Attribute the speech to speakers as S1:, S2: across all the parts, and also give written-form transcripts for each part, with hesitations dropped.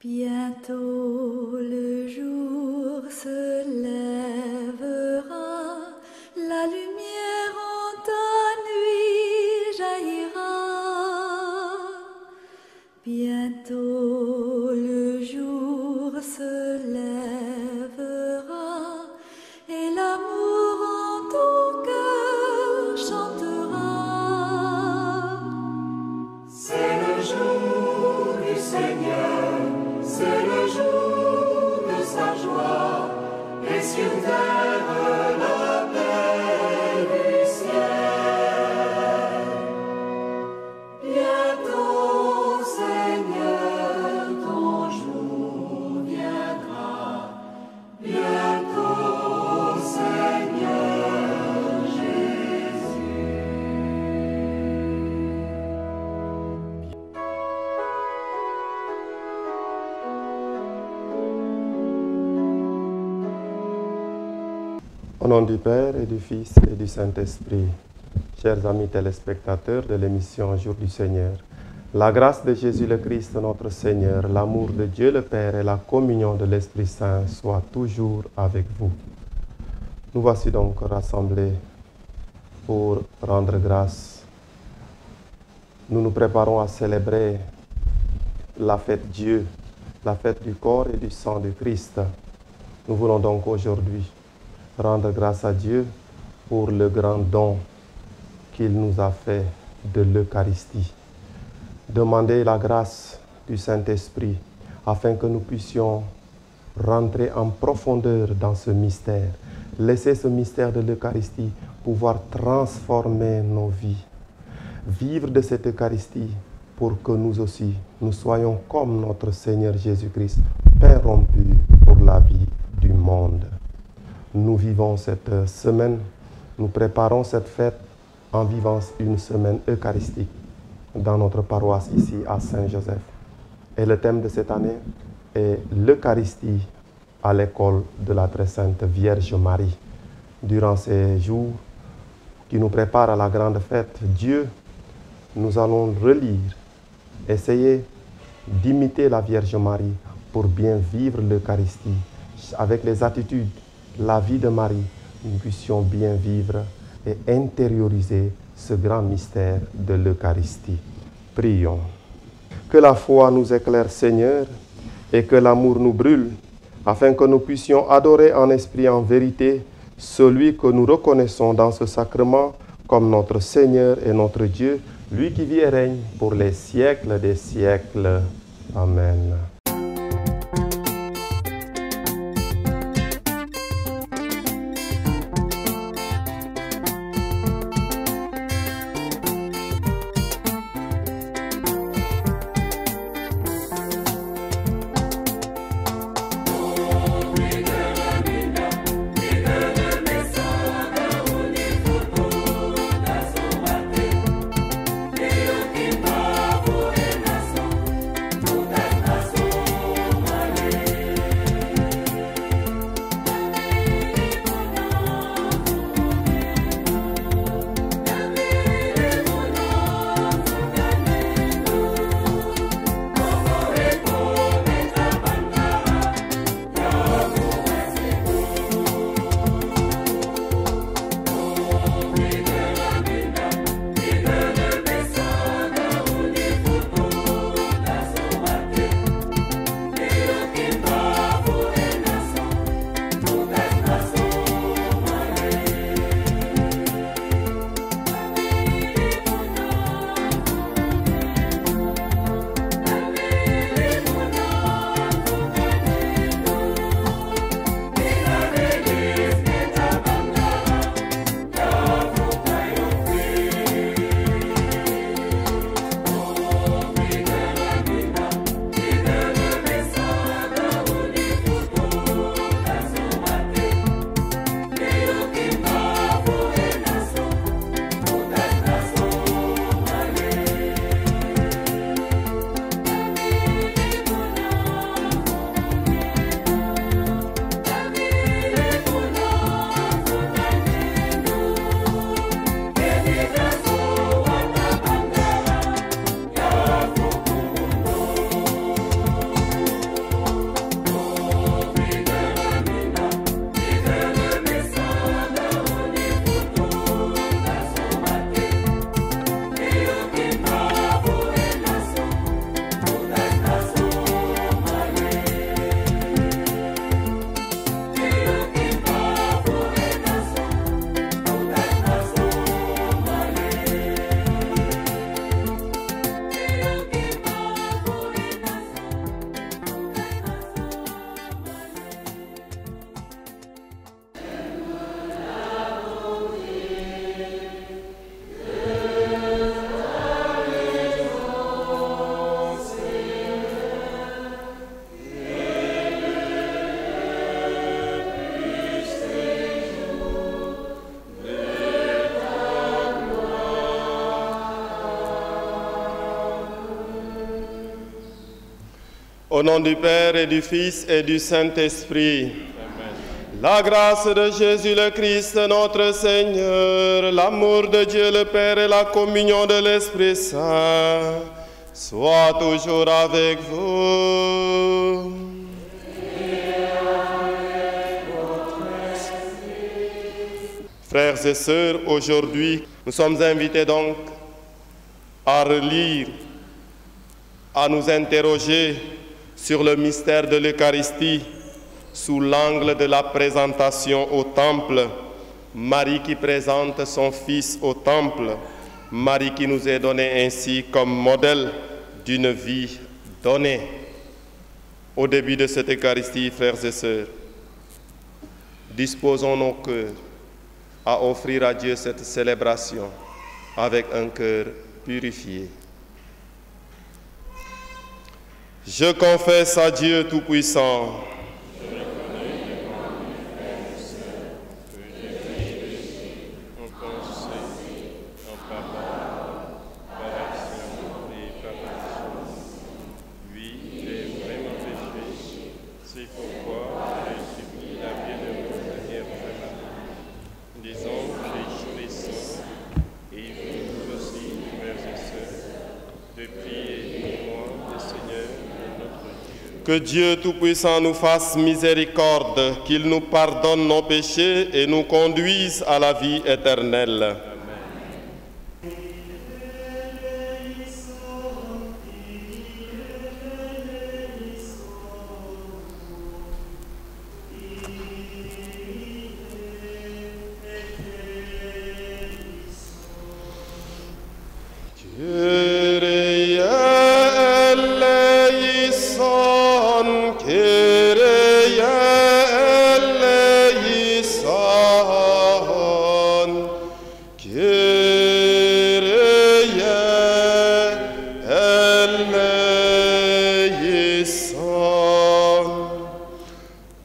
S1: Bientôt le jour se lèvera, la lumière en ta nuit jaillira. Bientôt le jour se lèvera et l'amour en ton cœur chantera.
S2: C'est le jour du Seigneur, c'est le jour de sa joie, et sur terre la paix du ciel. Bientôt, Seigneur, ton jour viendra. Bientôt, Seigneur Jésus.
S3: Au nom du Père et du Fils et du Saint-Esprit, chers amis téléspectateurs de l'émission Jour du Seigneur, la grâce de Jésus le Christ notre Seigneur, l'amour de Dieu le Père et la communion de l'Esprit Saint soient toujours avec vous. Nous voici donc rassemblés pour rendre grâce. Nous nous préparons à célébrer la fête Dieu, la fête du corps et du sang du Christ. Nous voulons donc aujourd'hui rendre grâce à Dieu pour le grand don qu'il nous a fait de l'Eucharistie. Demander la grâce du Saint-Esprit afin que nous puissions rentrer en profondeur dans ce mystère. Laisser ce mystère de l'Eucharistie pouvoir transformer nos vies. Vivre de cette Eucharistie pour que nous aussi, nous soyons comme notre Seigneur Jésus-Christ, pain rompu pour la vie du monde. Nous vivons cette semaine, nous préparons cette fête en vivant une semaine eucharistique dans notre paroisse ici à Saint-Joseph. Et le thème de cette année est l'Eucharistie à l'école de la très sainte Vierge Marie. Durant ces jours qui nous préparent à la grande fête, Dieu, nous allons relire, essayer d'imiter la Vierge Marie pour bien vivre l'Eucharistie avec les attitudes, la vie de Marie, nous puissions bien vivre et intérioriser ce grand mystère de l'Eucharistie. Prions. Que la foi nous éclaire, Seigneur, et que l'amour nous brûle, afin que nous puissions adorer en esprit et en vérité celui que nous reconnaissons dans ce sacrement comme notre Seigneur et notre Dieu, lui qui vit et règne pour les siècles des siècles. Amen.
S2: Nação
S3: Au nom du Père et du Fils et du Saint-Esprit. La grâce de Jésus le Christ, notre Seigneur, l'amour de Dieu le Père et la communion de l'Esprit Saint soient toujours avec vous. Frères et sœurs, aujourd'hui, nous sommes invités donc à relire, à nous interroger sur le mystère de l'Eucharistie sous l'angle de la présentation au temple. Marie qui présente son Fils au temple, Marie qui nous est donnée ainsi comme modèle d'une vie donnée. Au début de cette Eucharistie, frères et sœurs, disposons nos cœurs à offrir à Dieu cette célébration avec un cœur purifié. Je confesse à Dieu Tout-Puissant que Dieu Tout-Puissant nous fasse miséricorde, qu'il nous pardonne nos péchés et nous conduise à la vie éternelle.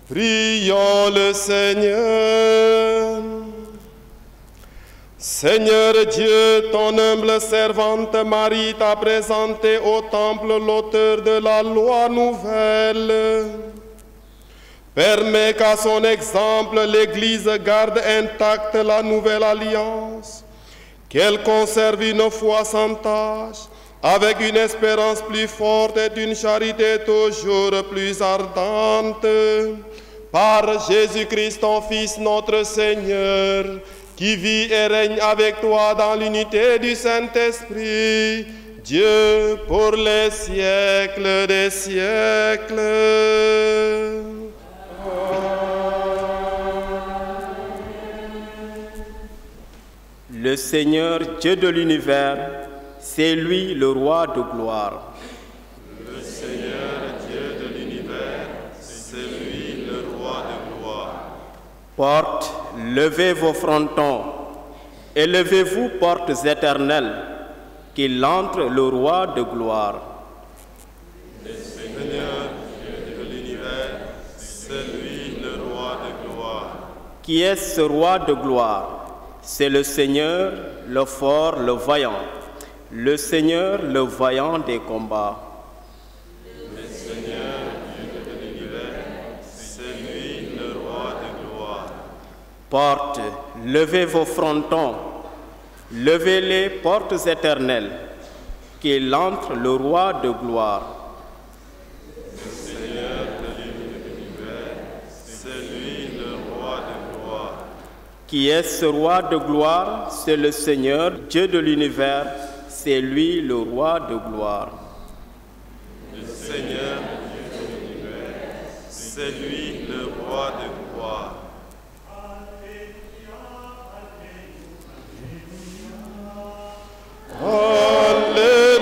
S3: Prions le Seigneur. Seigneur Dieu, ton humble servante Marie t'a présenté au temple l'auteur de la loi nouvelle. Permets qu'à son exemple, l'Église garde intacte la nouvelle alliance, qu'elle conserve une foi sans tache, avec une espérance plus forte et une charité toujours plus ardente. Par Jésus-Christ, ton Fils, notre Seigneur, qui vit et règne avec toi dans l'unité du Saint-Esprit, Dieu pour les siècles des siècles.
S4: Le Seigneur, Dieu de l'univers, c'est lui le roi de gloire.
S3: Le Seigneur, Dieu de l'univers, c'est lui le roi de gloire.
S4: Portes, levez vos frontons, élevez-vous, portes éternelles, qu'il entre le roi de gloire.
S3: Le Seigneur, Dieu de l'univers, c'est lui le roi de gloire.
S4: Qui est ce roi de gloire? C'est le Seigneur, le fort, le vaillant, le Seigneur, le vaillant des combats.
S3: Le Seigneur, Dieu de l'univers, c'est lui le roi de gloire.
S4: Portes, levez vos frontons, levez-les, portes éternelles, qu'il entre le roi de gloire.
S3: Le Seigneur de l'univers, c'est lui le roi de gloire.
S4: Qui est ce roi de gloire? C'est le Seigneur, Dieu de l'univers, c'est lui le roi de gloire.
S3: Le Seigneur, Dieu de l'univers, c'est lui le roi de gloire. Alléluia,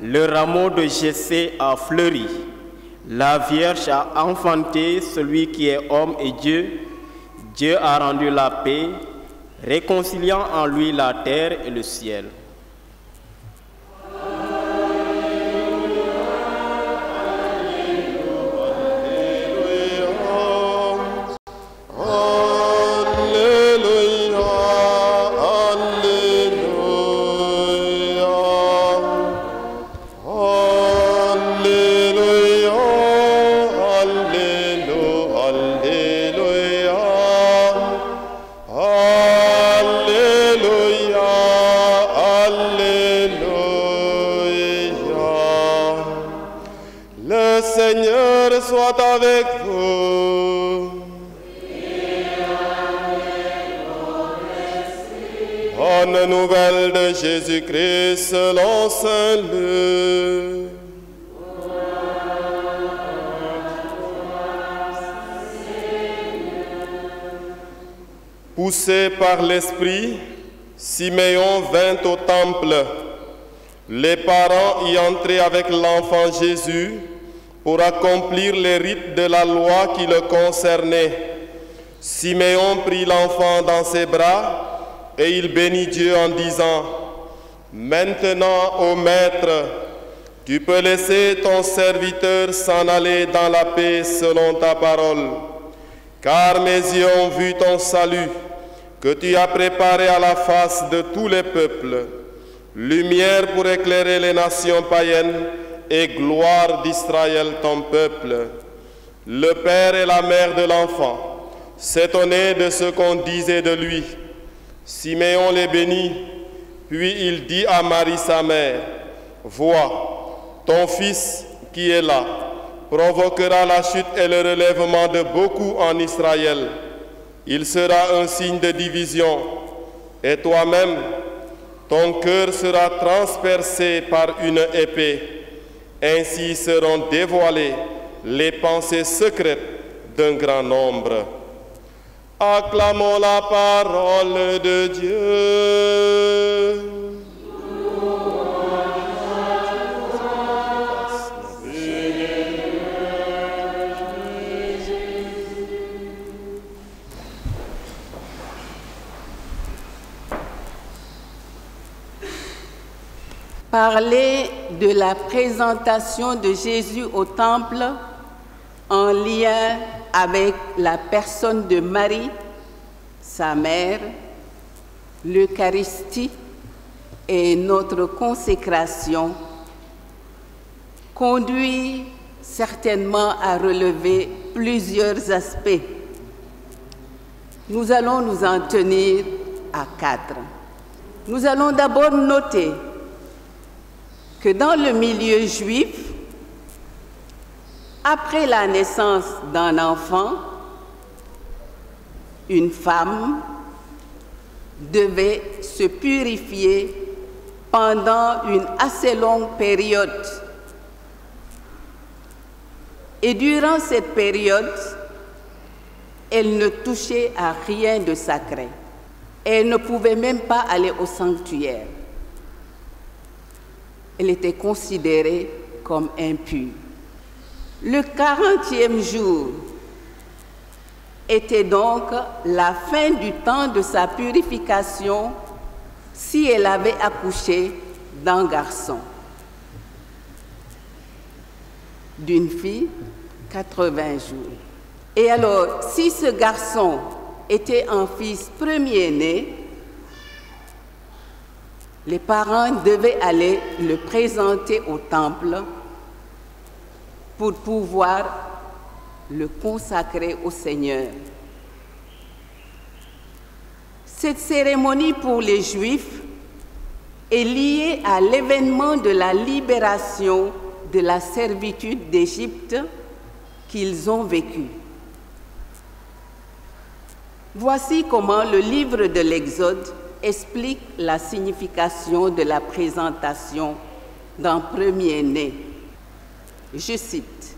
S4: Le rameau de Jessé a fleuri. La Vierge a enfanté celui qui est homme et Dieu. Dieu a rendu la paix. réconciliant en lui la terre et le ciel.
S3: Bonne nouvelle de Jésus-Christ selon saint Luc. Poussé par l'Esprit, Siméon vint au temple. Les parents y entraient avec l'enfant Jésus pour accomplir les rites de la loi qui le concernaient. Siméon prit l'enfant dans ses bras et il bénit Dieu en disant: Maintenant, ô Maître, tu peux laisser ton serviteur s'en aller dans la paix selon ta parole, car mes yeux ont vu ton salut, que tu as préparé à la face de tous les peuples, lumière pour éclairer les nations païennes et gloire d'Israël ton peuple. Le père et la mère de l'enfant s'étonnaient de ce qu'on disait de lui. Siméon les bénit, puis il dit à Marie sa mère: Vois, ton fils qui est là provoquera la chute et le relèvement de beaucoup en Israël. Il sera un signe de division, et toi-même, ton cœur sera transpercé par une épée. Ainsi seront dévoilées les pensées secrètes d'un grand nombre. Acclamons la parole de Dieu.
S5: Parler de la présentation de Jésus au temple en lien avec la personne de Marie, sa mère, l'Eucharistie et notre consécration conduit certainement à relever plusieurs aspects. Nous allons nous en tenir à 4. Nous allons d'abord noter que dans le milieu juif, après la naissance d'un enfant, une femme devait se purifier pendant une assez longue période. Et durant cette période, elle ne touchait à rien de sacré. Elle ne pouvait même pas aller au sanctuaire. Elle était considérée comme impure. Le 40e jour était donc la fin du temps de sa purification si elle avait accouché d'un garçon. D'une fille, 80 jours. Et alors, si ce garçon était un fils premier-né, les parents devaient aller le présenter au temple pour pouvoir le consacrer au Seigneur. Cette cérémonie pour les Juifs est liée à l'événement de la libération de la servitude d'Égypte qu'ils ont vécu. Voici comment le livre de l'Exode explique la signification de la présentation d'un premier-né. Je cite: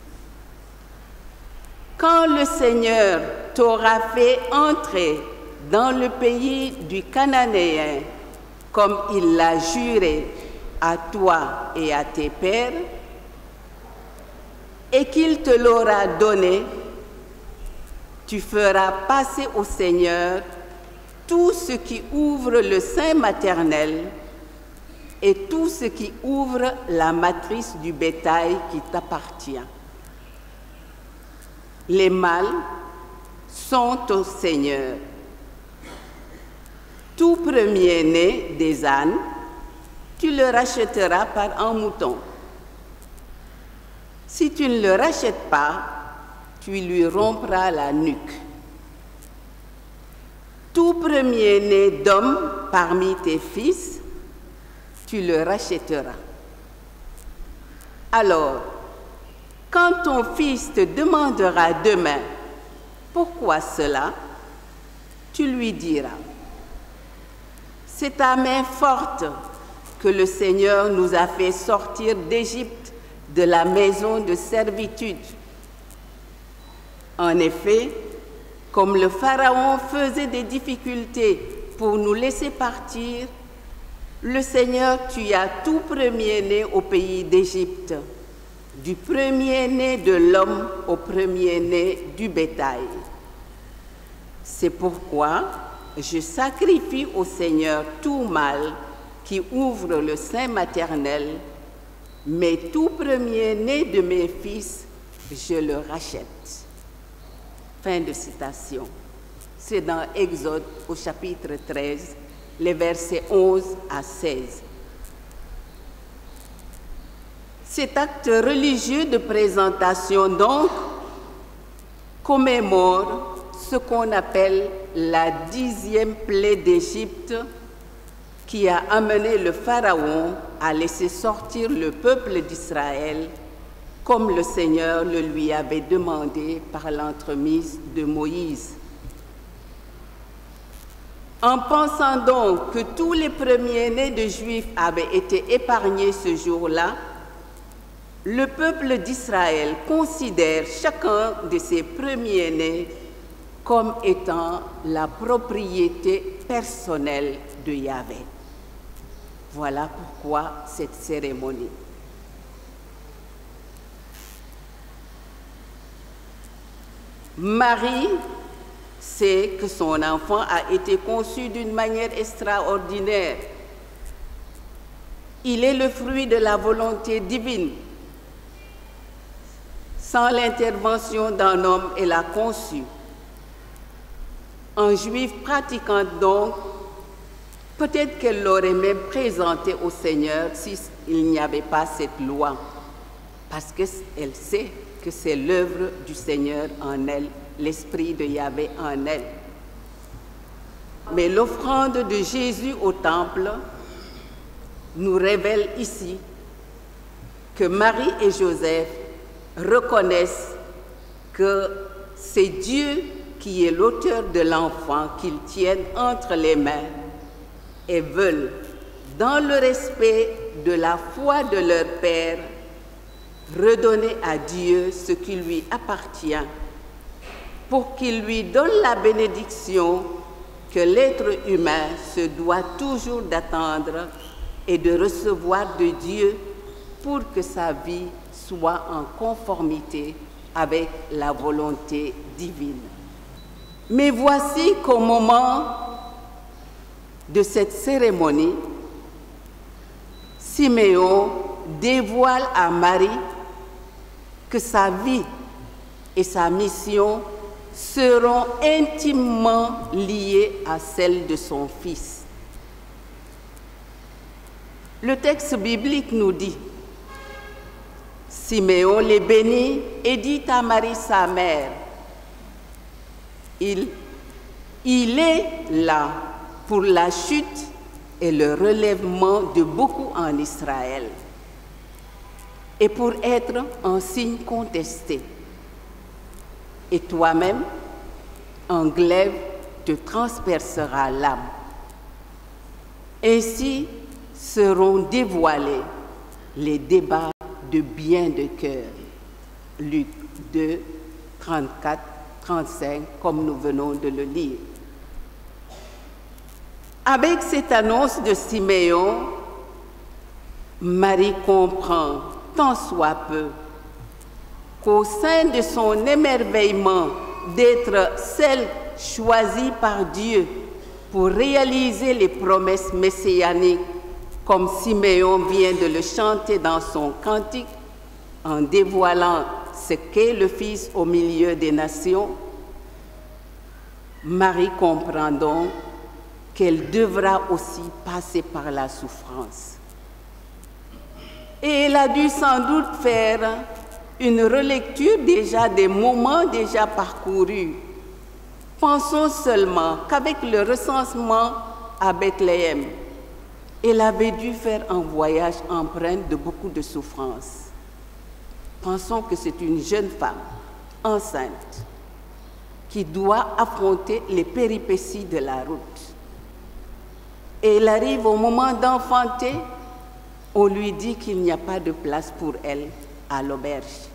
S5: « Quand le Seigneur t'aura fait entrer dans le pays du Cananéen, comme il l'a juré à toi et à tes pères, et qu'il te l'aura donné, tu feras passer au Seigneur tout ce qui ouvre le sein maternel et tout ce qui ouvre la matrice du bétail qui t'appartient. Les mâles sont au Seigneur. Tout premier-né des ânes, tu le rachèteras par un mouton. Si tu ne le rachètes pas, tu lui rompras la nuque. Tout premier-né d'homme parmi tes fils, tu le rachèteras. Alors, quand ton fils te demandera demain, pourquoi cela? Tu lui diras, c'est à main forte que le Seigneur nous a fait sortir d'Égypte, de la maison de servitude. En effet, comme le Pharaon faisait des difficultés pour nous laisser partir, le Seigneur tua tout premier-né au pays d'Égypte, du premier-né de l'homme au premier-né du bétail. C'est pourquoi je sacrifie au Seigneur tout mâle qui ouvre le sein maternel, mais tout premier-né de mes fils, je le rachète. Fin de citation. C'est dans Exode au chapitre 13, les versets 11 à 16. Cet acte religieux de présentation, donc, commémore ce qu'on appelle la 10e plaie d'Égypte qui a amené le Pharaon à laisser sortir le peuple d'Israël comme le Seigneur le lui avait demandé par l'entremise de Moïse. En pensant donc que tous les premiers-nés de Juifs avaient été épargnés ce jour-là, le peuple d'Israël considère chacun de ses premiers-nés comme étant la propriété personnelle de Yahvé. Voilà pourquoi cette cérémonie. Marie sait que son enfant a été conçu d'une manière extraordinaire. Il est le fruit de la volonté divine. Sans l'intervention d'un homme, elle a conçu. Un juif pratiquant donc, peut-être qu'elle l'aurait même présenté au Seigneur s'il n'y avait pas cette loi, parce qu'elle sait que c'est l'œuvre du Seigneur en elle, l'Esprit de Yahvé en elle. Mais l'offrande de Jésus au temple nous révèle ici que Marie et Joseph reconnaissent que c'est Dieu qui est l'auteur de l'enfant qu'ils tiennent entre les mains et veulent, dans le respect de la foi de leur Père, redonner à Dieu ce qui lui appartient pour qu'il lui donne la bénédiction que l'être humain se doit toujours d'attendre et de recevoir de Dieu pour que sa vie soit en conformité avec la volonté divine. Mais voici qu'au moment de cette cérémonie, Siméon dévoile à Marie que sa vie et sa mission seront intimement liées à celle de son fils. Le texte biblique nous dit: Siméon les bénit et dit à Marie sa mère, il est là pour la chute et le relèvement de beaucoup en Israël, et pour être un signe contesté. Et toi-même, un glaive te transpercera l'âme. Ainsi seront dévoilés les débats de bien de cœur. Luc 2, 34, 35, comme nous venons de le lire. Avec cette annonce de Siméon, Marie comprend, tant soit peu, qu'au sein de son émerveillement d'être celle choisie par Dieu pour réaliser les promesses messianiques, comme Siméon vient de le chanter dans son cantique, en dévoilant ce qu'est le Fils au milieu des nations, Marie comprend donc qu'elle devra aussi passer par la souffrance. Et elle a dû sans doute faire une relecture déjà des moments déjà parcourus. Pensons seulement qu'avec le recensement à Bethléem, elle avait dû faire un voyage empreint de beaucoup de souffrances. Pensons que c'est une jeune femme enceinte qui doit affronter les péripéties de la route. Et elle arrive au moment d'enfanter, on lui dit qu'il n'y a pas de place pour elle à l'auberge.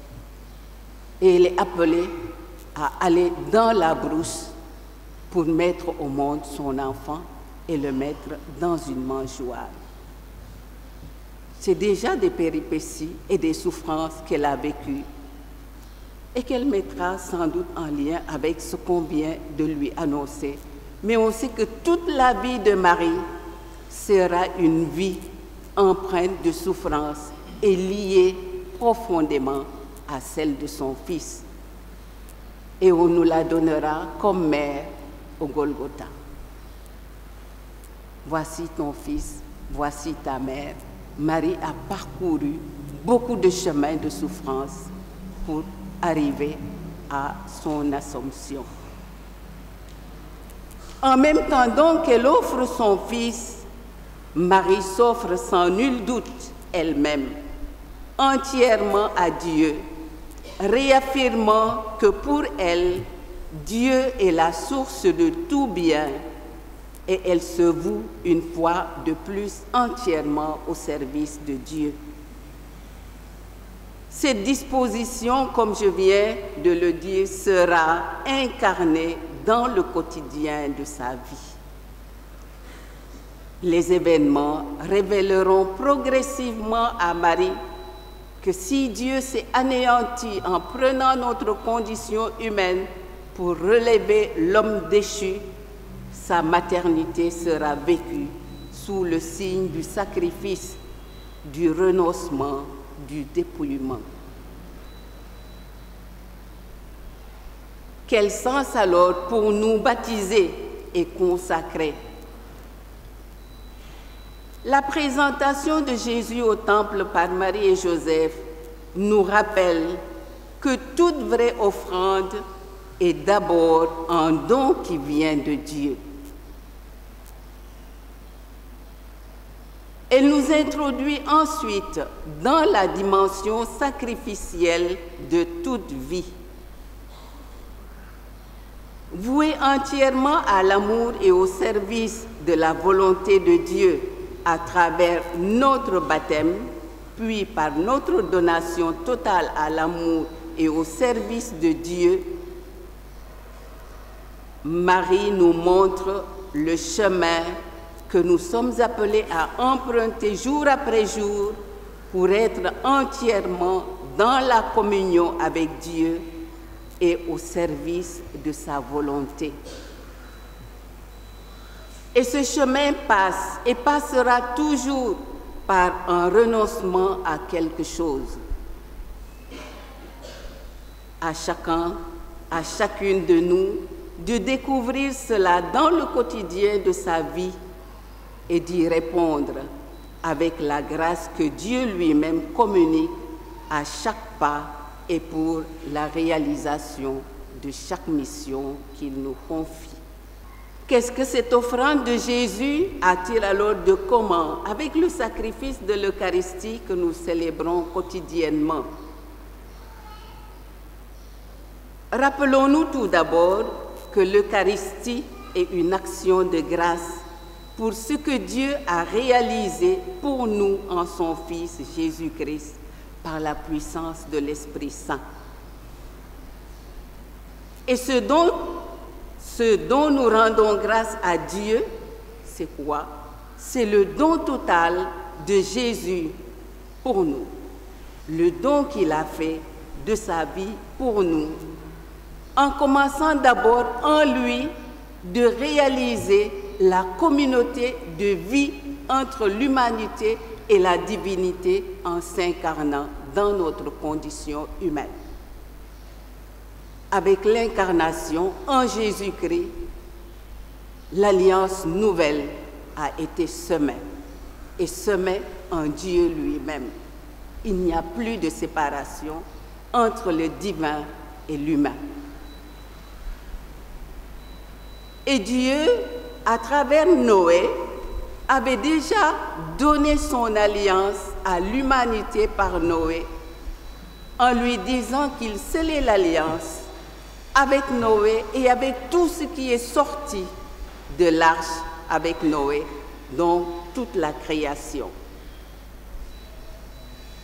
S5: Et elle est appelée à aller dans la brousse pour mettre au monde son enfant et le mettre dans une mangeoire. C'est déjà des péripéties et des souffrances qu'elle a vécues et qu'elle mettra sans doute en lien avec ce qu'on vient de lui annoncer. Mais on sait que toute la vie de Marie sera une vie empreinte de souffrance et liée profondément à celle de son Fils. Et on nous la donnera comme mère au Golgotha. Voici ton fils, voici ta mère. Marie a parcouru beaucoup de chemins de souffrance pour arriver à son Assomption. En même temps donc qu'elle offre son fils, Marie s'offre sans nul doute elle-même, entièrement à Dieu, réaffirmant que pour elle, Dieu est la source de tout bien et elle se voue une fois de plus entièrement au service de Dieu. Cette disposition, comme je viens de le dire, sera incarnée dans le quotidien de sa vie. Les événements révéleront progressivement à Marie que si Dieu s'est anéanti en prenant notre condition humaine pour relever l'homme déchu, sa maternité sera vécue sous le signe du sacrifice, du renoncement, du dépouillement. Quel sens alors pour nous baptiser et consacrer? La présentation de Jésus au temple par Marie et Joseph nous rappelle que toute vraie offrande est d'abord un don qui vient de Dieu. Elle nous introduit ensuite dans la dimension sacrificielle de toute vie. Vouée entièrement à l'amour et au service de la volonté de Dieu à travers notre baptême, puis par notre donation totale à l'amour et au service de Dieu, Marie nous montre le chemin que nous sommes appelés à emprunter jour après jour pour être entièrement dans la communion avec Dieu et au service de sa volonté. Et ce chemin passe et passera toujours par un renoncement à quelque chose. À chacun, à chacune de nous, de découvrir cela dans le quotidien de sa vie et d'y répondre avec la grâce que Dieu lui-même communique à chaque pas et pour la réalisation de chaque mission qu'il nous confie. Qu'est-ce que cette offrande de Jésus a-t-il alors de commun avec le sacrifice de l'Eucharistie que nous célébrons quotidiennement? Rappelons-nous tout d'abord que l'Eucharistie est une action de grâce pour ce que Dieu a réalisé pour nous en son Fils Jésus-Christ par la puissance de l'Esprit Saint. Et ce dont nous rendons grâce à Dieu, c'est quoi? C'est le don total de Jésus pour nous, le don qu'il a fait de sa vie pour nous, en commençant d'abord en lui de réaliser la communauté de vie entre l'humanité et la divinité en s'incarnant dans notre condition humaine. Avec l'incarnation en Jésus-Christ, l'alliance nouvelle a été semée, et semée en Dieu lui-même. Il n'y a plus de séparation entre le divin et l'humain. Et Dieu, à travers Noé, avait déjà donné son alliance à l'humanité par Noé, en lui disant qu'il scellait l'alliance avec Noé et avec tout ce qui est sorti de l'arche avec Noé, donc toute la création.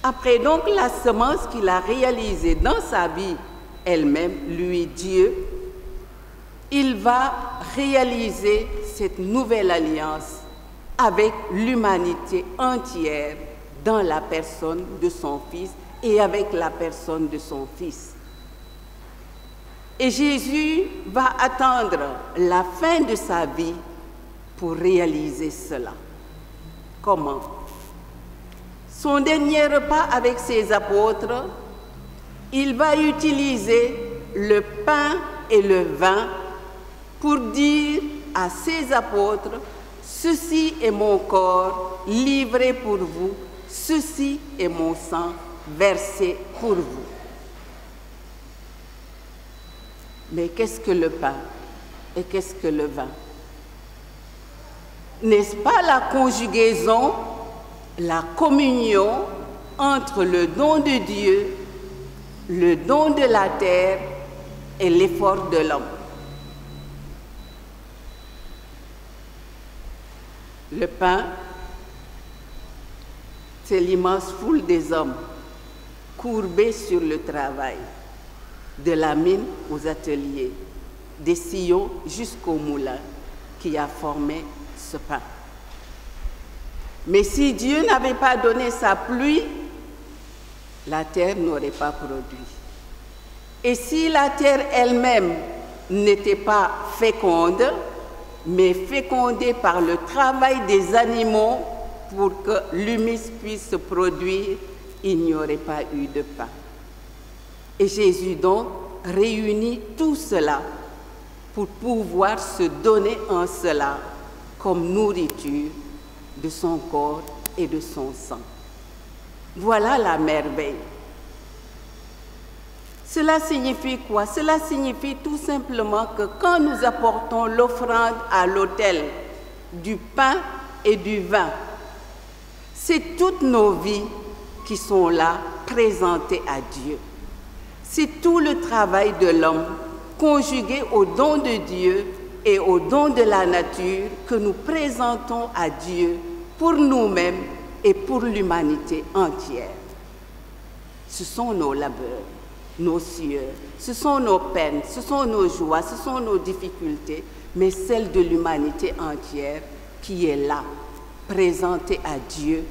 S5: Après donc la semence qu'il a réalisée dans sa vie elle-même, lui Dieu, il va réaliser cette nouvelle alliance avec l'humanité entière dans la personne de son Fils et avec la personne de son Fils. Et Jésus va attendre la fin de sa vie pour réaliser cela. Comment? Son dernier repas avec ses apôtres, il va utiliser le pain et le vin pour dire à ses apôtres: ceci est mon corps livré pour vous, ceci est mon sang versé pour vous. Mais qu'est-ce que le pain et qu'est-ce que le vin? N'est-ce pas la conjugaison, la communion entre le don de Dieu, le don de la terre et l'effort de l'homme? Le pain, c'est l'immense foule des hommes courbés sur le travail, de la mine aux ateliers, des sillons jusqu'au moulin qui a formé ce pain. Mais si Dieu n'avait pas donné sa pluie, la terre n'aurait pas produit. Et si la terre elle-même n'était pas féconde, mais fécondée par le travail des animaux pour que l'humus puisse se produire, il n'y aurait pas eu de pain. Et Jésus donc réunit tout cela pour pouvoir se donner en cela comme nourriture de son corps et de son sang. Voilà la merveille. Cela signifie quoi? Cela signifie tout simplement que quand nous apportons l'offrande à l'autel du pain et du vin, c'est toutes nos vies qui sont là présentées à Dieu. C'est tout le travail de l'homme conjugué au don de Dieu et au don de la nature que nous présentons à Dieu pour nous-mêmes et pour l'humanité entière. Ce sont nos labeurs, nos sueurs, ce sont nos peines, ce sont nos joies, ce sont nos difficultés, mais celle de l'humanité entière qui est là, présentée à Dieu,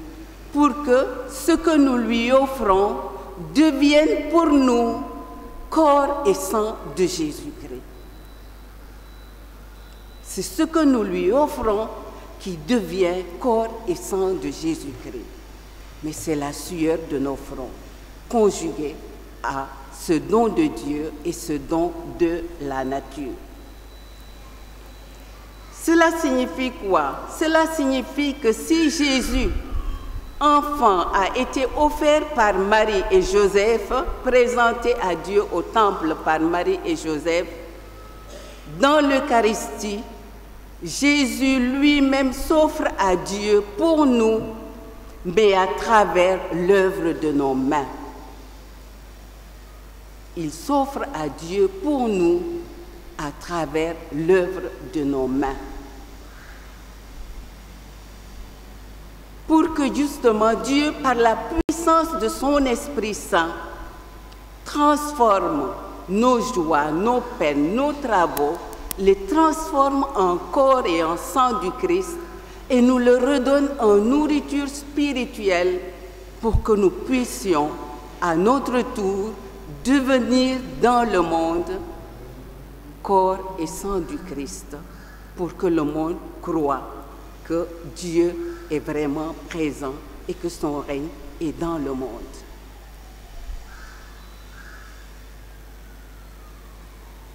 S5: pour que ce que nous lui offrons devienne pour nous corps et sang de Jésus-Christ. C'est ce que nous lui offrons qui devient corps et sang de Jésus-Christ. Mais c'est la sueur de nos fronts, conjuguée à ce don de Dieu et ce don de la nature. Cela signifie quoi? Cela signifie que si Jésus, enfant, a été offert par Marie et Joseph, présenté à Dieu au temple par Marie et Joseph, dans l'Eucharistie, Jésus lui-même s'offre à Dieu pour nous, mais à travers l'œuvre de nos mains. Il s'offre à Dieu pour nous à travers l'œuvre de nos mains. Pour que justement Dieu, par la puissance de son Esprit Saint, transforme nos joies, nos peines, nos travaux, les transforme en corps et en sang du Christ et nous le redonne en nourriture spirituelle pour que nous puissions, à notre tour, devenir dans le monde corps et sang du Christ, pour que le monde croient que Dieu est vraiment présent et que son règne est dans le monde.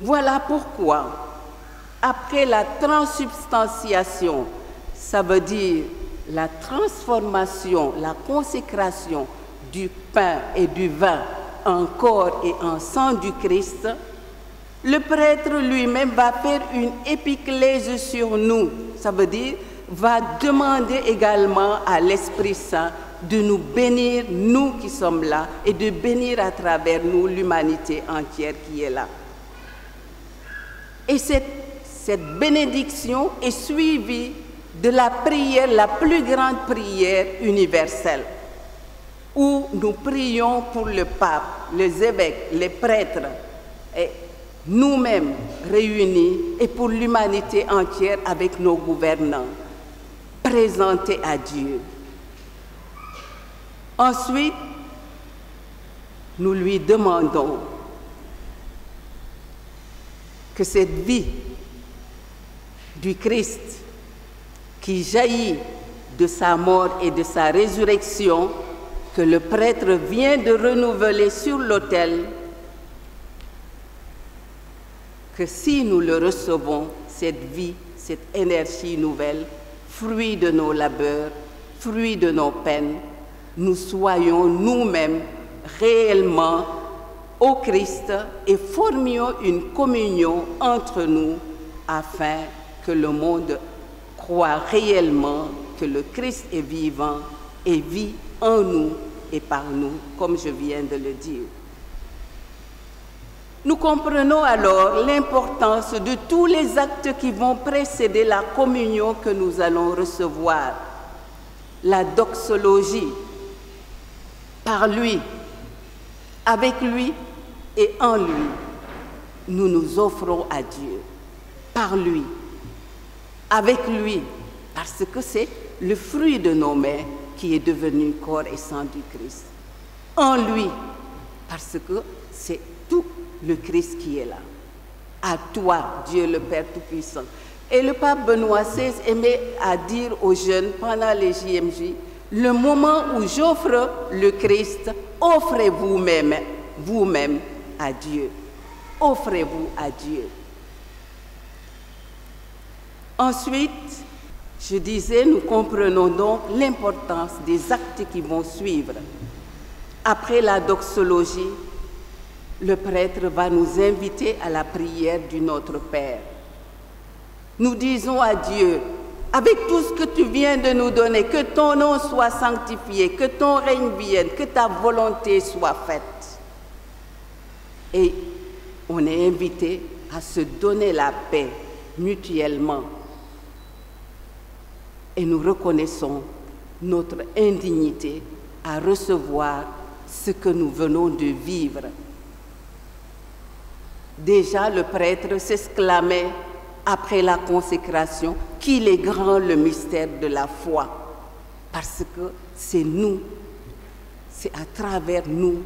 S5: Voilà pourquoi, après la transsubstantiation, ça veut dire la transformation, la consécration du pain et du vin en corps et en sang du Christ, le prêtre lui-même va faire une épiclèse sur nous. Ça veut dire, va demander également à l'Esprit Saint de nous bénir, nous qui sommes là, et de bénir à travers nous l'humanité entière qui est là. Et cette bénédiction est suivie de la prière, la plus grande prière universelle, où nous prions pour le pape, les évêques, les prêtres, et nous-mêmes réunis, et pour l'humanité entière avec nos gouvernants, présentés à Dieu. Ensuite, nous lui demandons que cette vie du Christ qui jaillit de sa mort et de sa résurrection, que le prêtre vient de renouveler sur l'autel, que si nous le recevons, cette vie, cette énergie nouvelle, fruit de nos labeurs, fruit de nos peines, nous soyons nous-mêmes réellement au Christ et formions une communion entre nous afin que le monde croit réellement que le Christ est vivant et vit en nous et par nous, comme je viens de le dire. Nous comprenons alors l'importance de tous les actes qui vont précéder la communion que nous allons recevoir. La doxologie, par lui, avec lui et en lui, nous nous offrons à Dieu. Par lui, avec lui, parce que c'est le fruit de nos mains qui est devenu corps et sang du Christ. En lui, parce que c'est tout le Christ qui est là. À toi, Dieu le Père Tout-Puissant. Et le pape Benoît XVI aimait à dire aux jeunes pendant les JMJ, le moment où j'offre le Christ, offrez vous-même à Dieu. Offrez-vous à Dieu. Ensuite, je disais, nous comprenons donc l'importance des actes qui vont suivre. Après la doxologie, le prêtre va nous inviter à la prière du Notre Père. Nous disons à Dieu, avec tout ce que tu viens de nous donner, que ton nom soit sanctifié, que ton règne vienne, que ta volonté soit faite. Et on est invité à se donner la paix mutuellement. Et nous reconnaissons notre indignité à recevoir ce que nous venons de vivre. Déjà, le prêtre s'exclamait après la consécration qu'il est grand le mystère de la foi, parce que c'est nous, c'est à travers nous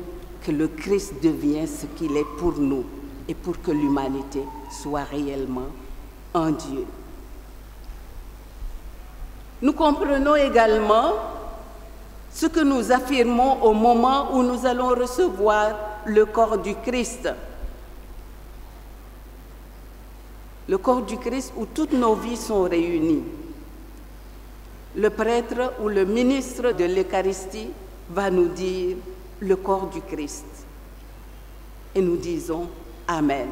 S5: que le Christ devient ce qu'il est pour nous et pour que l'humanité soit réellement en Dieu. Nous comprenons également ce que nous affirmons au moment où nous allons recevoir le corps du Christ. Le corps du Christ où toutes nos vies sont réunies. Le prêtre ou le ministre de l'Eucharistie va nous dire le corps du Christ. Et nous disons Amen.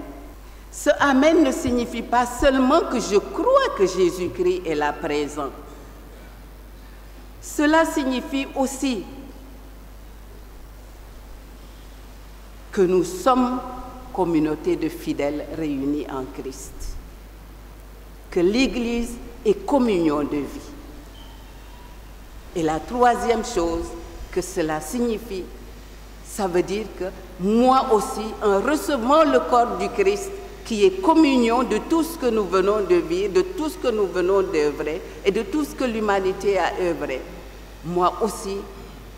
S5: Ce Amen ne signifie pas seulement que je crois que Jésus-Christ est là présent. Cela signifie aussi que nous sommes communauté de fidèles réunis en Christ. Que l'Église est communion de vie. Et la troisième chose que cela signifie, ça veut dire que moi aussi, en recevant le corps du Christ, qui est communion de tout ce que nous venons de vivre, de tout ce que nous venons d'œuvrer et de tout ce que l'humanité a œuvré, moi aussi,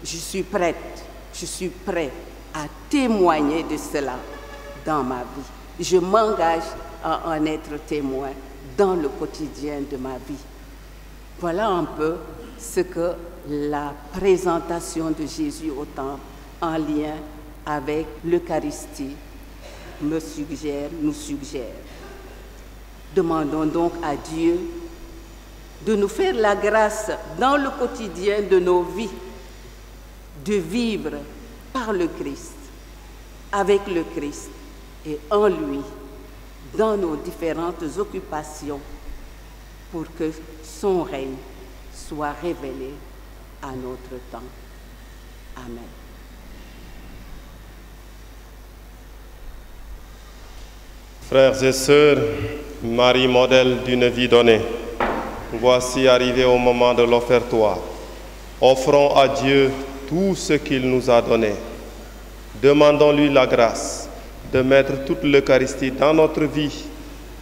S5: je suis prête, je suis prêt à témoigner de cela dans ma vie. Je m'engage à en être témoin dans le quotidien de ma vie, Voilà un peu ce que la présentation de Jésus au temple en lien avec l'Eucharistie nous suggère. Demandons donc à Dieu de nous faire la grâce dans le quotidien de nos vies, de vivre par le Christ, avec le Christ et en lui, dans nos différentes occupations, pour que son règne soit révélé à notre temps. Amen.
S3: Frères et sœurs, Marie, modèle d'une vie donnée, voici arrivé au moment de l'offertoire. Offrons à Dieu tout ce qu'il nous a donné. Demandons-lui la grâce de mettre toute l'Eucharistie dans notre vie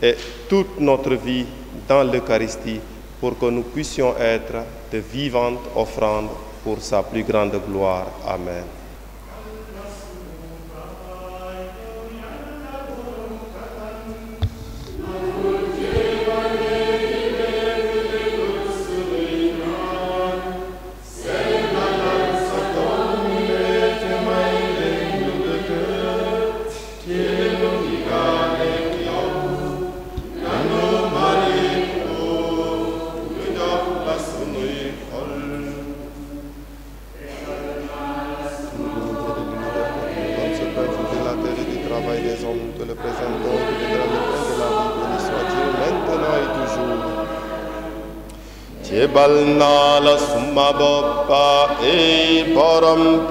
S3: et toute notre vie dans l'Eucharistie pour que nous puissions être de vivantes offrandes pour sa plus grande gloire. Amen. Balna la summa boppa e parampe.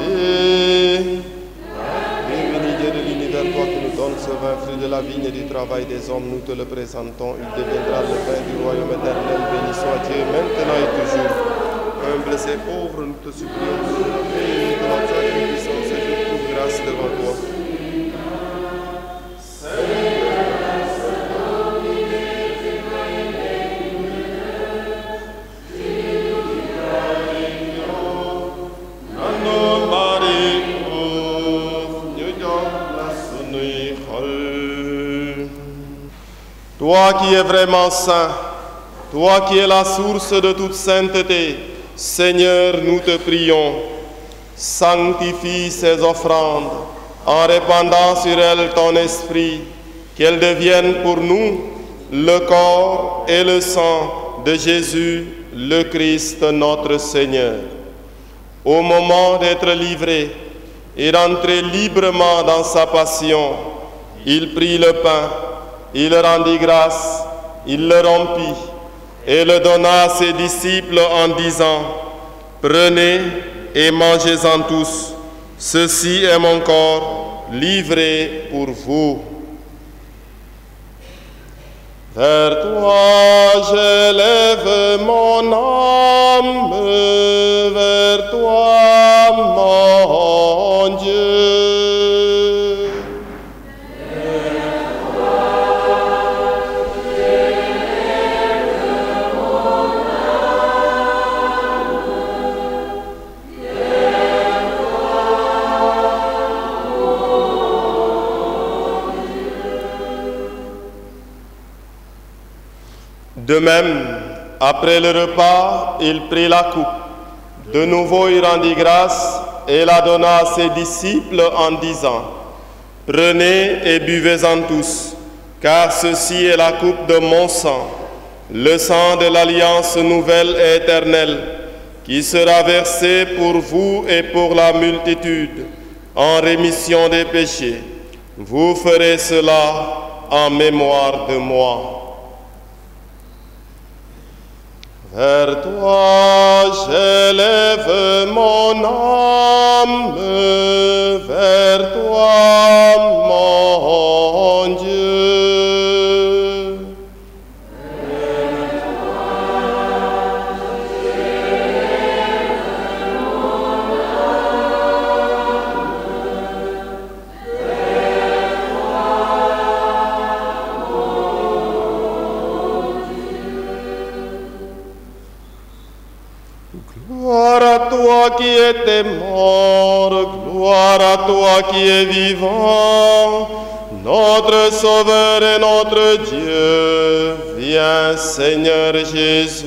S3: Béni Dieu de l'univers, toi qui nous donnes ce vin, fruit de la vigne et du travail des hommes, nous te le présentons. Il deviendra le vin du royaume éternel. Béni soit Dieu, maintenant et toujours. Humbles et pauvres, nous te supplions de notre sacrifice et je trouve grâce devant toi. Toi qui es vraiment saint, toi qui es la source de toute sainteté, Seigneur, nous te prions, sanctifie ces offrandes en répandant sur elles ton esprit, qu'elles deviennent pour nous le corps et le sang de Jésus, le Christ, notre Seigneur. Au moment d'être livré et d'entrer librement dans sa passion, il prit le pain, il rendit grâce, il le rompit et le donna à ses disciples en disant, « Prenez et mangez-en tous, ceci est mon corps livré pour vous. » Vers toi j'élève mon âme, vers toi mon Dieu. De même, après le repas, il prit la coupe. De nouveau, il rendit grâce et la donna à ses disciples en disant, « Prenez et buvez-en tous, car ceci est la coupe de mon sang, le sang de l'alliance nouvelle et éternelle, qui sera versé pour vous et pour la multitude, en rémission des péchés. Vous ferez cela en mémoire de moi. » Vers toi j'élève mon âme, vers toi mon Dieu. Vers toi j'élève mon âme, vers toi mon Dieu. Gloire à toi qui étais mort, gloire à toi qui es vivant, Notre Sauveur et notre Dieu, viens Seigneur Jésus.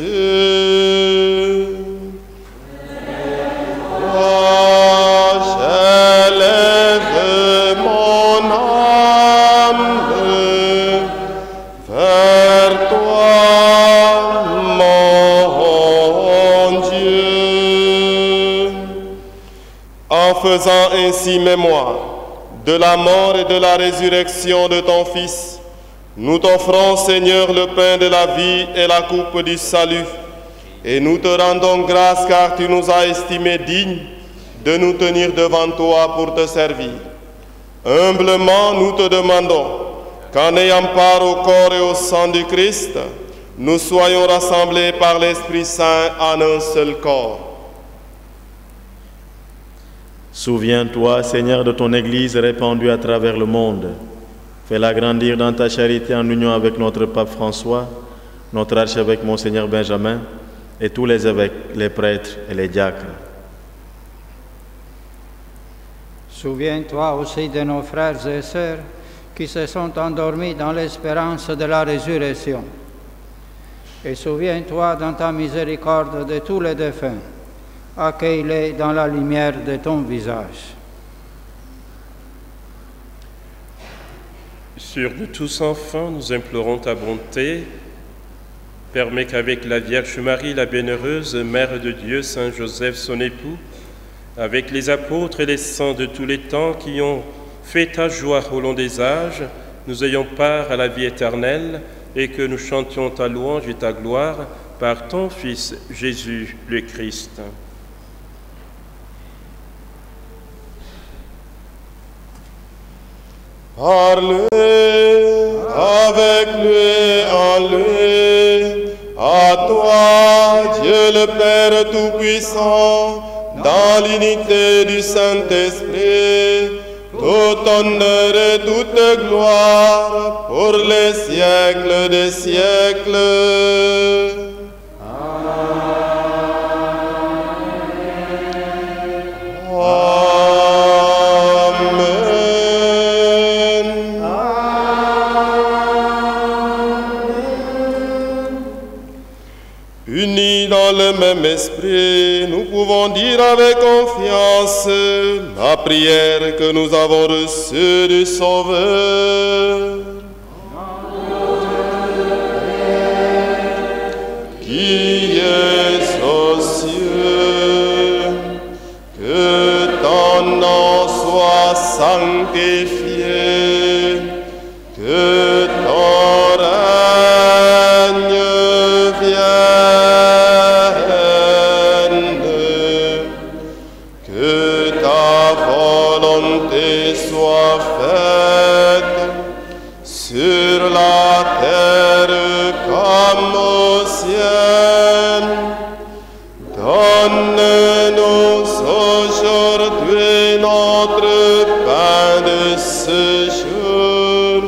S3: Oh, j'élève mon âme vers toi, mon Dieu. En faisant ainsi mémoire de la mort et de la résurrection de ton Fils, nous t'offrons, Seigneur, le pain de la vie et la coupe du salut, et nous te rendons grâce car tu nous as estimés dignes de nous tenir devant toi pour te servir. Humblement, nous te demandons qu'en ayant part au corps et au sang du Christ, nous soyons rassemblés par l'Esprit Saint en un seul corps.
S6: Souviens-toi, Seigneur, de ton Église répandue à travers le monde. Fais-la grandir dans ta charité en union avec notre pape François, notre archevêque Monseigneur Benjamin, et tous les évêques, les prêtres et les diacres.
S7: Souviens-toi aussi de nos frères et sœurs qui se sont endormis dans l'espérance de la résurrection. Et souviens-toi dans ta miséricorde de tous les défunts. Accueille-les dans la lumière de ton visage.
S8: Sur nous tous enfants, nous implorons ta bonté. Permets qu'avec la Vierge Marie, la bienheureuse Mère de Dieu, Saint Joseph, son époux, avec les apôtres et les saints de tous les temps qui ont fait ta joie au long des âges, nous ayons part à la vie éternelle et que nous chantions ta louange et ta gloire par ton Fils Jésus le Christ.
S3: Parle-lui, avec lui, en lui, à toi, Dieu le Père Tout-Puissant, dans l'unité du Saint-Esprit, tout honneur et toute gloire pour les siècles des siècles. Unis dans le même esprit, nous pouvons dire avec confiance la prière que nous avons reçue du Sauveur. Qui est aux cieux, que ton nom soit sanctifié, que ton règne vienne, que ta volonté soit faite sur la terre comme au ciel. Donne-nous aujourd'hui notre pain de ce jour.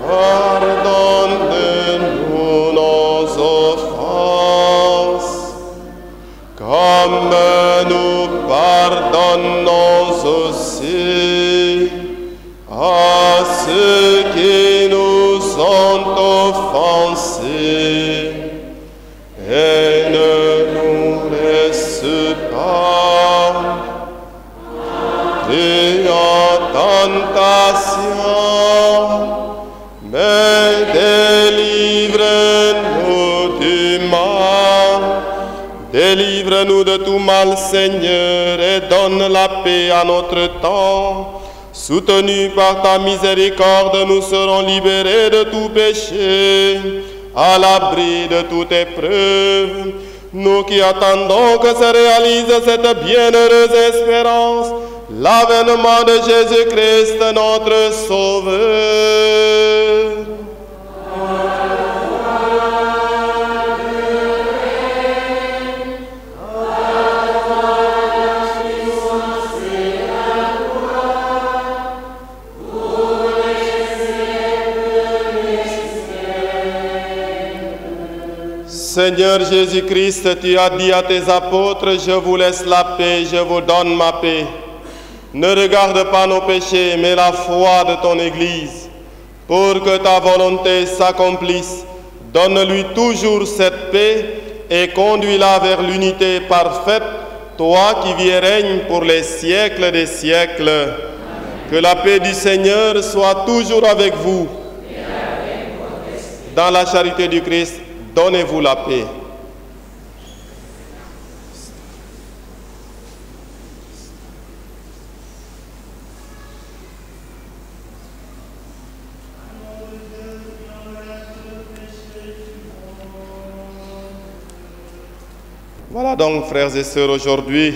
S3: Pardonne-nous nos offenses, comme nous pardonnons aussi à ceux qui nous ont offensés. Et ne nous laisse pas entrer en tentation, mais délivre-nous du mal. Délivre-nous de tout mal, Seigneur, et donne la paix à notre temps. Soutenus par ta miséricorde, nous serons libérés de tout péché, à l'abri de toute épreuve. Nous qui attendons que se réalise cette bienheureuse espérance, l'avènement de Jésus-Christ, notre Sauveur. Seigneur Jésus-Christ, tu as dit à tes apôtres, je vous laisse la paix, je vous donne ma paix. Ne regarde pas nos péchés, mais la foi de ton Église. Pour que ta volonté s'accomplisse, donne-lui toujours cette paix et conduis-la vers l'unité parfaite, toi qui vis et règnes pour les siècles des siècles. Amen. Que la paix du Seigneur soit toujours avec vous. Et avec votre esprit. Dans la charité du Christ, donnez-vous la paix. Voilà donc, frères et sœurs, aujourd'hui,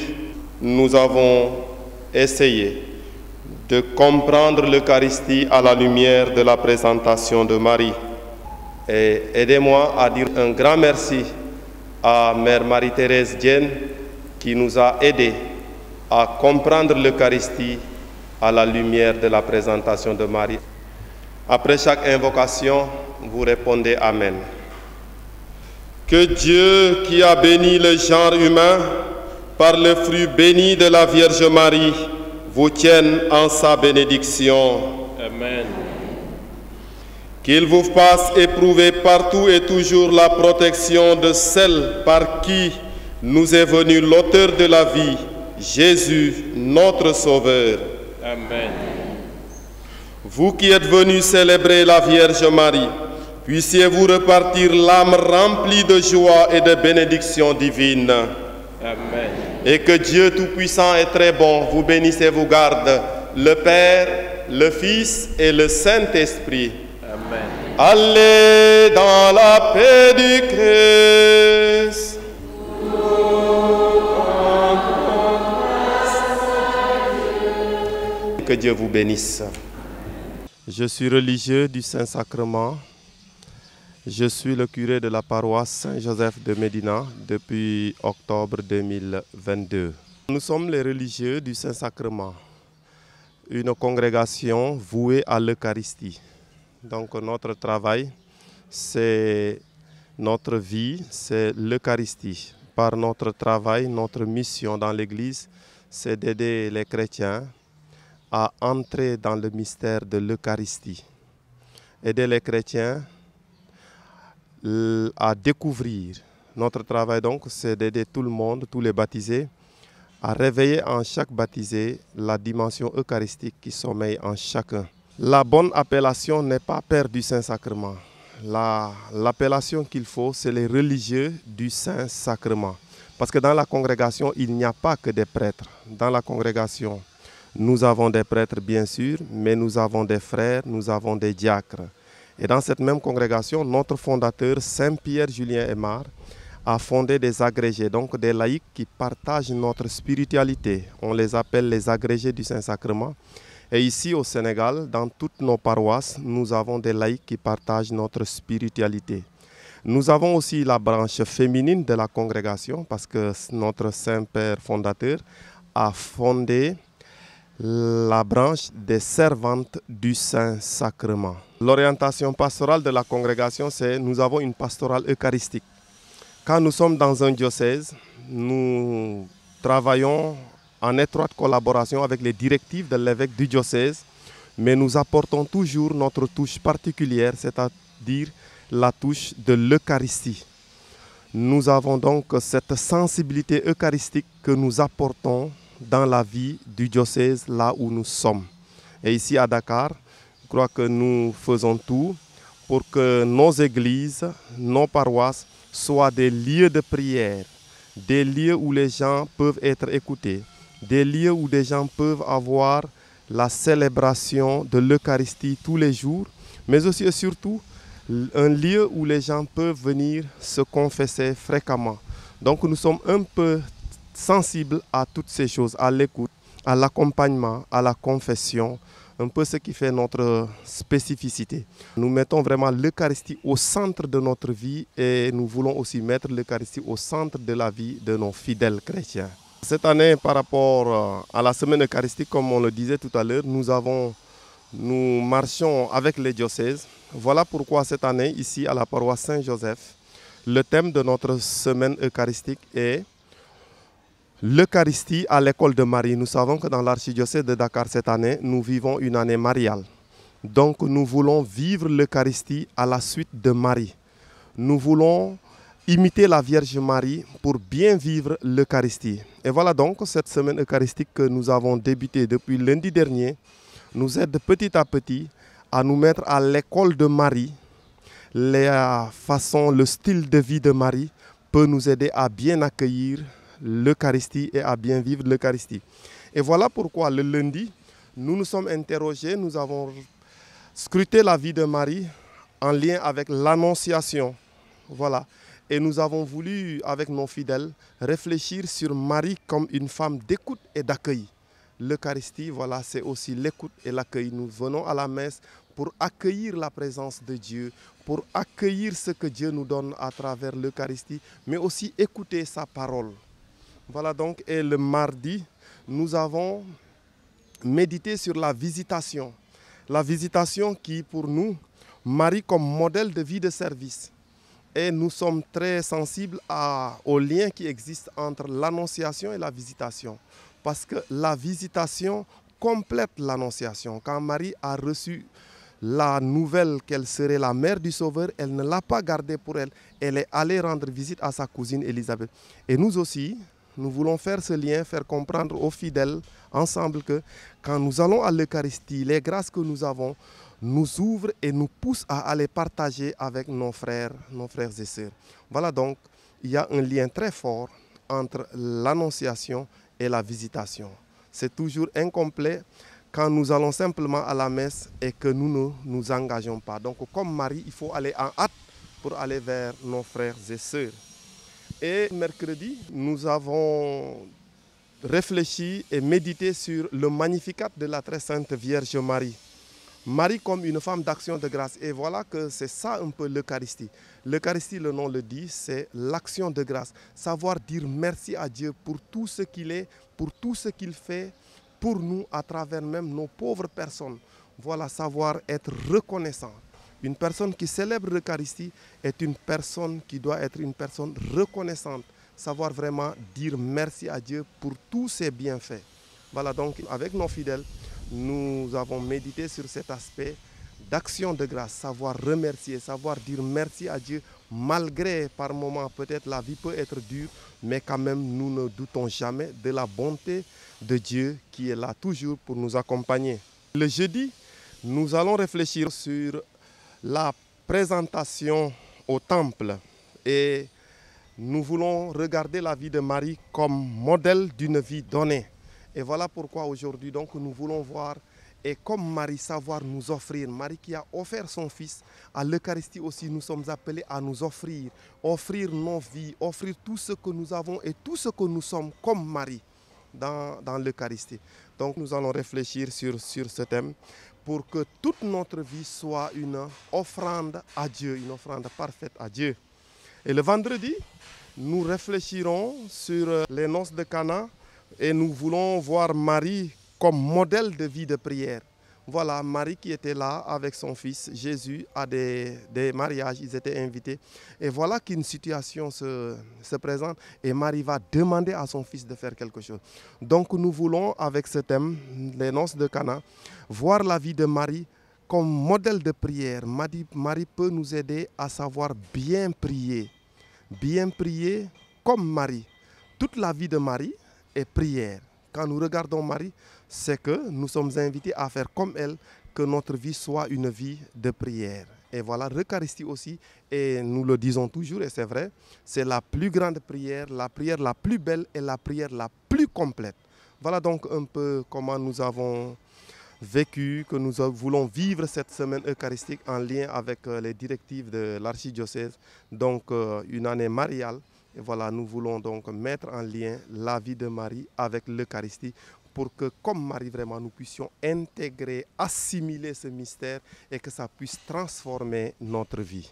S3: nous avons essayé de comprendre l'Eucharistie à la lumière de la présentation de Marie. Et aidez-moi à dire un grand merci à Mère Marie-Thérèse Diène qui nous a aidés à comprendre l'Eucharistie à la lumière de la présentation de Marie. Après chaque invocation, vous répondez Amen. Que Dieu, qui a béni le genre humain par le fruit béni de la Vierge Marie, vous tienne en sa bénédiction.
S8: Amen.
S3: Qu'il vous fasse éprouver partout et toujours la protection de celle par qui nous est venu l'auteur de la vie, Jésus, notre Sauveur.
S8: Amen.
S3: Vous qui êtes venus célébrer la Vierge Marie, puissiez-vous repartir l'âme remplie de joie et de bénédiction divine.
S8: Amen.
S3: Et que Dieu Tout-Puissant et très bon vous bénisse et vous garde, le Père, le Fils et le Saint-Esprit.
S8: Amen.
S3: Allez dans la paix du Christ. Que Dieu vous bénisse. Je suis religieux du Saint-Sacrement. Je suis le curé de la paroisse Saint-Joseph de Médina depuis octobre 2022. Nous sommes les religieux du Saint-Sacrement, une congrégation vouée à l'Eucharistie. Donc notre travail, c'est notre vie, c'est l'Eucharistie. Par notre travail, notre mission dans l'Église, c'est d'aider les chrétiens à entrer dans le mystère de l'Eucharistie. Aider les chrétiens à découvrir. Notre travail donc, c'est d'aider tout le monde, tous les baptisés, à réveiller en chaque baptisé la dimension eucharistique qui sommeille en chacun. La bonne appellation n'est pas Père du Saint-Sacrement. L'appellation qu'il faut, c'est les religieux du Saint-Sacrement. Parce que dans la congrégation, il n'y a pas que des prêtres. Dans la congrégation, nous avons des prêtres bien sûr, mais nous avons des frères, nous avons des diacres. Et dans cette même congrégation, notre fondateur, Saint-Pierre Julien Aymar, a fondé des agrégés, donc des laïcs qui partagent notre spiritualité. On les appelle les agrégés du Saint-Sacrement. Et ici au Sénégal, dans toutes nos paroisses, nous avons des laïcs qui partagent notre spiritualité. Nous avons aussi la branche féminine de la congrégation parce que notre Saint-Père fondateur a fondé la branche des servantes du Saint-Sacrement. L'orientation pastorale de la congrégation, c'est nous avons une pastorale eucharistique. Quand nous sommes dans un diocèse, nous travaillons en étroite collaboration avec les directives de l'évêque du diocèse, mais nous apportons toujours notre touche particulière, c'est-à-dire la touche de l'Eucharistie. Nous avons donc cette sensibilité eucharistique que nous apportons dans la vie du diocèse là où nous sommes. Et ici à Dakar, je crois que nous faisons tout pour que nos églises, nos paroisses soient des lieux de prière, des lieux où les gens peuvent être écoutés, des lieux où des gens peuvent avoir la célébration de l'Eucharistie tous les jours, mais aussi et surtout un lieu où les gens peuvent venir se confesser fréquemment. Donc nous sommes un peu sensibles à toutes ces choses, à l'écoute, à l'accompagnement, à la confession, un peu ce qui fait notre spécificité. Nous mettons vraiment l'Eucharistie au centre de notre vie et nous voulons aussi mettre l'Eucharistie au centre de la vie de nos fidèles chrétiens. Cette année, par rapport à la semaine eucharistique, comme on le disait tout à l'heure, nous marchons avec les diocèses. Voilà pourquoi cette année, ici à la paroisse Saint-Joseph, le thème de notre semaine eucharistique est l'Eucharistie à l'école de Marie. Nous savons que dans l'archidiocèse de Dakar cette année, nous vivons une année mariale. Donc nous voulons vivre l'Eucharistie à la suite de Marie. Nous voulons imiter la Vierge Marie pour bien vivre l'Eucharistie. Et voilà donc cette semaine eucharistique que nous avons débutée depuis lundi dernier nous aide petit à petit à nous mettre à l'école de Marie. La façon, le style de vie de Marie peut nous aider à bien accueillir l'Eucharistie et à bien vivre l'Eucharistie. Et voilà pourquoi le lundi, nous nous sommes interrogés, nous avons scruté la vie de Marie en lien avec l'Annonciation. Voilà. Et nous avons voulu, avec nos fidèles, réfléchir sur Marie comme une femme d'écoute et d'accueil. L'Eucharistie, voilà, c'est aussi l'écoute et l'accueil. Nous venons à la messe pour accueillir la présence de Dieu, pour accueillir ce que Dieu nous donne à travers l'Eucharistie, mais aussi écouter sa parole. Voilà donc, et le mardi, nous avons médité sur la visitation. La visitation qui, pour nous, Marie comme modèle de vie de service. Et nous sommes très sensibles au lien qui existe entre l'Annonciation et la visitation. Parce que la visitation complète l'Annonciation. Quand Marie a reçu la nouvelle qu'elle serait la mère du Sauveur, elle ne l'a pas gardée pour elle. Elle est allée rendre visite à sa cousine Élisabeth. Et nous aussi, nous voulons faire ce lien, faire comprendre aux fidèles ensemble que quand nous allons à l'Eucharistie, les grâces que nous avons nous ouvrent et nous poussent à aller partager avec nos frères et sœurs. Voilà donc, il y a un lien très fort entre l'Annonciation et la visitation. C'est toujours incomplet quand nous allons simplement à la messe et que nous ne nous engageons pas. Donc comme Marie, il faut aller en hâte pour aller vers nos frères et sœurs. Et mercredi, nous avons réfléchi et médité sur le Magnificat de la très sainte Vierge Marie. Marie comme une femme d'action de grâce. Et voilà que c'est ça un peu l'Eucharistie. L'Eucharistie, le nom le dit, c'est l'action de grâce. Savoir dire merci à Dieu pour tout ce qu'il est, pour tout ce qu'il fait pour nous à travers même nos pauvres personnes. Voilà, savoir être reconnaissant. Une personne qui célèbre l'Eucharistie est une personne qui doit être une personne reconnaissante. Savoir vraiment dire merci à Dieu pour tous ses bienfaits. Voilà donc, avec nos fidèles, nous avons médité sur cet aspect d'action de grâce. Savoir remercier, savoir dire merci à Dieu. Malgré par moments peut-être la vie peut être dure, mais quand même nous ne doutons jamais de la bonté de Dieu qui est là toujours pour nous accompagner. Le jeudi, nous allons réfléchir sur la présentation au temple et nous voulons regarder la vie de Marie comme modèle d'une vie donnée. Et voilà pourquoi aujourd'hui donc nous voulons voir et comme Marie savoir nous offrir. Marie qui a offert son fils à l'Eucharistie aussi, nous sommes appelés à nous offrir nos vies, offrir tout ce que nous avons et tout ce que nous sommes comme Marie dans l'Eucharistie. Donc nous allons réfléchir sur ce thème pour que toute notre vie soit une offrande à Dieu, une offrande parfaite à Dieu. Et le vendredi, nous réfléchirons sur les noces de Cana et nous voulons voir Marie comme modèle de vie de prière. Voilà, Marie qui était là avec son fils Jésus à des mariages, ils étaient invités. Et voilà qu'une situation se présente et Marie va demander à son fils de faire quelque chose. Donc nous voulons, avec ce thème, les noces de Cana, voir la vie de Marie comme modèle de prière. Marie peut nous aider à savoir bien prier comme Marie. Toute la vie de Marie est prière. Quand nous regardons Marie, c'est que nous sommes invités à faire comme elle, que notre vie soit une vie de prière. Et voilà, l'Eucharistie aussi, et nous le disons toujours, et c'est vrai, c'est la plus grande prière la plus belle et la prière la plus complète. Voilà donc un peu comment nous avons vécu, que nous voulons vivre cette semaine eucharistique en lien avec les directives de l'archidiocèse, donc une année mariale. Et voilà, nous voulons donc mettre en lien la vie de Marie avec l'Eucharistie pour que, comme Marie, vraiment, nous puissions intégrer, assimiler ce mystère et que ça puisse transformer notre vie.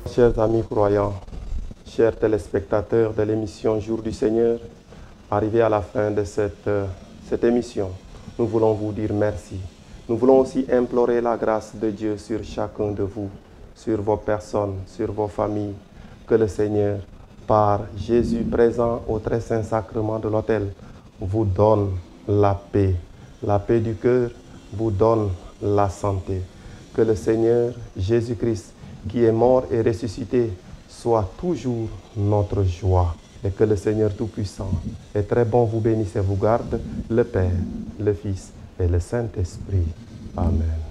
S3: Chers amis croyants, chers téléspectateurs de l'émission Jour du Seigneur, arrivés à la fin de cette émission, nous voulons vous dire merci. Nous voulons aussi implorer la grâce de Dieu sur chacun de vous, sur vos personnes, sur vos familles, que le Seigneur, par Jésus présent au très saint sacrement de l'autel, vous donne la paix du cœur, vous donne la santé. Que le Seigneur Jésus-Christ, qui est mort et ressuscité, soit toujours notre joie. Et que le Seigneur Tout-Puissant est très bon, vous bénisse et vous garde, le Père, le Fils et le Saint-Esprit. Amen.